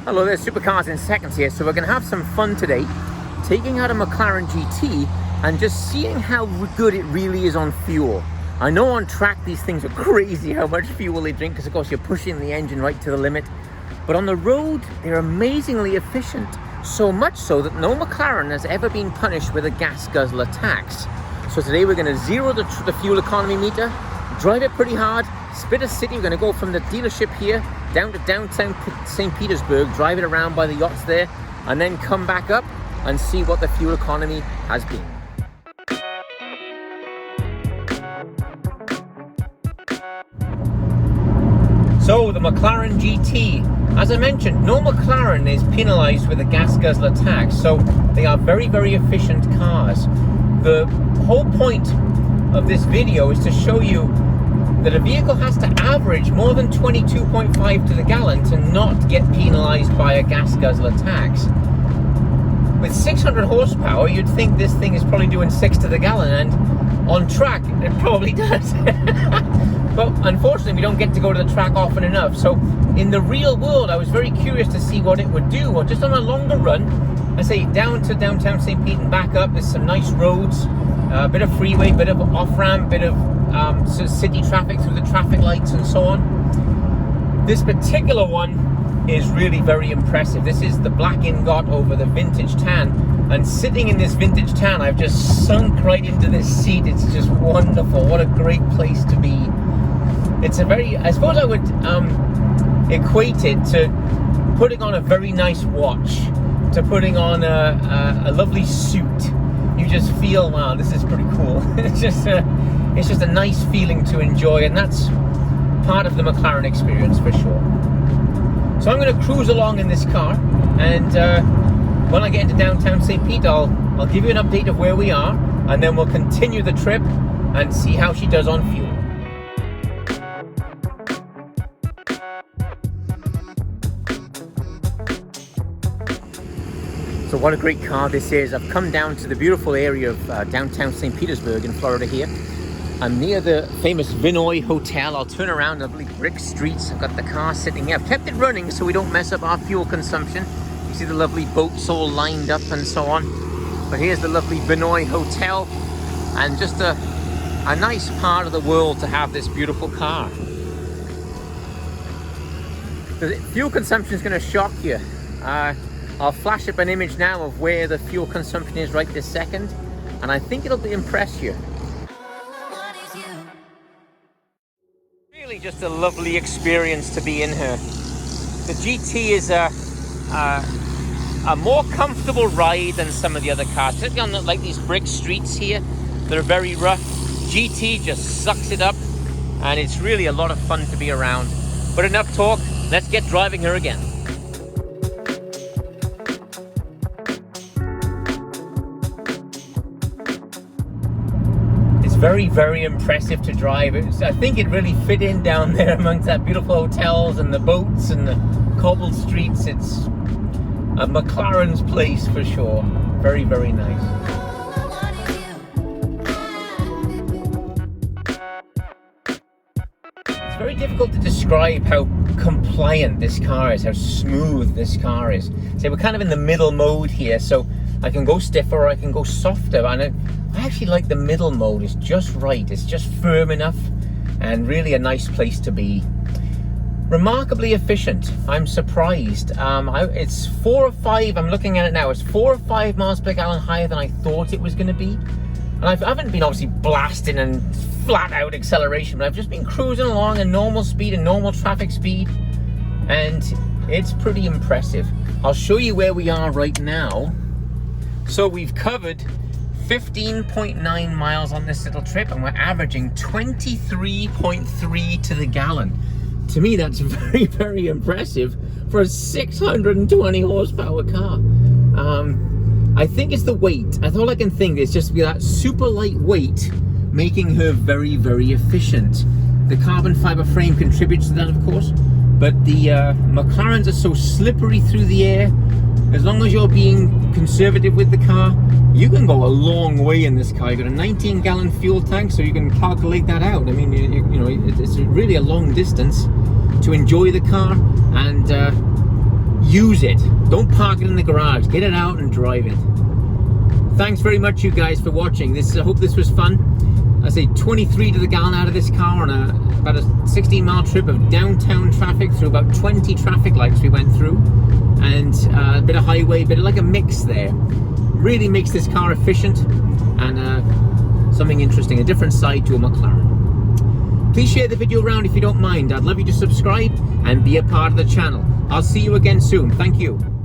Hello there, Supercars in Seconds here. So we're going to have some fun today, taking out a McLaren GT and just seeing how good it really is on fuel. I know on track these things are crazy how much fuel they drink because of course you're pushing the engine right to the limit. But on the road, they're amazingly efficient. So much so that no McLaren has ever been punished with a gas guzzler tax. So today we're going to zero the fuel economy meter, drive it pretty hard, split a city. We're going to go from the dealership here down to downtown St. Petersburg, drive it around by the yachts there, and then come back up and see what the fuel economy has been. So the McLaren GT, as I mentioned, no McLaren is penalized with a gas guzzler tax, so they are very, very efficient cars. The whole point of this video is to show you that a vehicle has to average more than 22.5 to the gallon to not get penalized by a gas guzzler tax. With 600 horsepower, you'd think this thing is probably doing 6 to the gallon, and on track, it probably does. But unfortunately, we don't get to go to the track often enough. So in the real world, I was very curious to see what it would do. Well, just on a longer run, I say down to downtown St. Pete and back up, there's some nice roads, a bit of freeway, bit of off-ramp, bit of city traffic through the traffic lights and so on. This particular one is really very impressive. This is the black ingot over the vintage tan, and sitting in this vintage tan, I've just sunk right into this seat. It's just wonderful. What a great place to be. It's a very, I suppose I would equate it to putting on a very nice watch, to putting on a lovely suit. You just feel, wow, this is pretty cool. It's just a nice feeling to enjoy, and that's part of the McLaren experience for sure. So I'm going to cruise along in this car, and when I get into downtown St. Pete, I'll give you an update of where we are, and then we'll continue the trip and see how she does on fuel. So what a great car this is. I've come down to the beautiful area of downtown St. Petersburg in Florida here. I'm near the famous Vinoy Hotel. I'll turn around lovely brick streets. I've got the car sitting here. I've kept it running so we don't mess up our fuel consumption. You see the lovely boats all lined up and so on. But here's the lovely Vinoy Hotel, and just a nice part of the world to have this beautiful car. The fuel consumption is going to shock you. I'll flash up an image now of where the fuel consumption is right this second, and I think it'll impress you. Really just a lovely experience to be in her. The GT is a more comfortable ride than some of the other cars, particularly on like these brick streets here that are very rough. GT just sucks it up, and it's really a lot of fun to be around. But enough talk, let's get driving her again. Very, very impressive to drive. I think it really fit in down there amongst that beautiful hotels and the boats and the cobbled streets. It's a McLaren's place for sure. Very, very nice. It's very difficult to describe how compliant this car is, how smooth this car is. So we're kind of in the middle mode here, so I can go stiffer or I can go softer, and I actually like the middle mode. It's just right, it's just firm enough, and really a nice place to be. Remarkably efficient. I'm surprised. It's 4 or 5, I'm looking at it now, it's 4 or 5 miles per gallon higher than I thought it was going to be. And I haven't been obviously blasting and flat out acceleration, but I've just been cruising along at normal speed and normal traffic speed, and it's pretty impressive. I'll show you where we are right now. So we've covered 15.9 miles on this little trip, and we're averaging 23.3 to the gallon. To me, that's very, very impressive for a 620 horsepower car. I think it's the weight. That's all I can think. It's just that super light weight making her very, very efficient. The carbon fiber frame contributes to that, of course, but the McLarens are so slippery through the air. As long as you're being conservative with the car, you can go a long way in this car. You've got a 19-gallon fuel tank, so you can calculate that out. I mean, you know, it's really a long distance to enjoy the car, and use it. Don't park it in the garage. Get it out and drive it. Thanks very much, you guys, for watching. I hope this was fun. I say 23 to the gallon out of this car on about a 16-mile trip of downtown traffic through about 20 traffic lights we went through, and a bit of highway, bit of like a mix there. Really makes this car efficient and something interesting, a different side to a McLaren. Please share the video around if you don't mind. I'd love you to subscribe and be a part of the channel. I'll see you again soon. Thank you.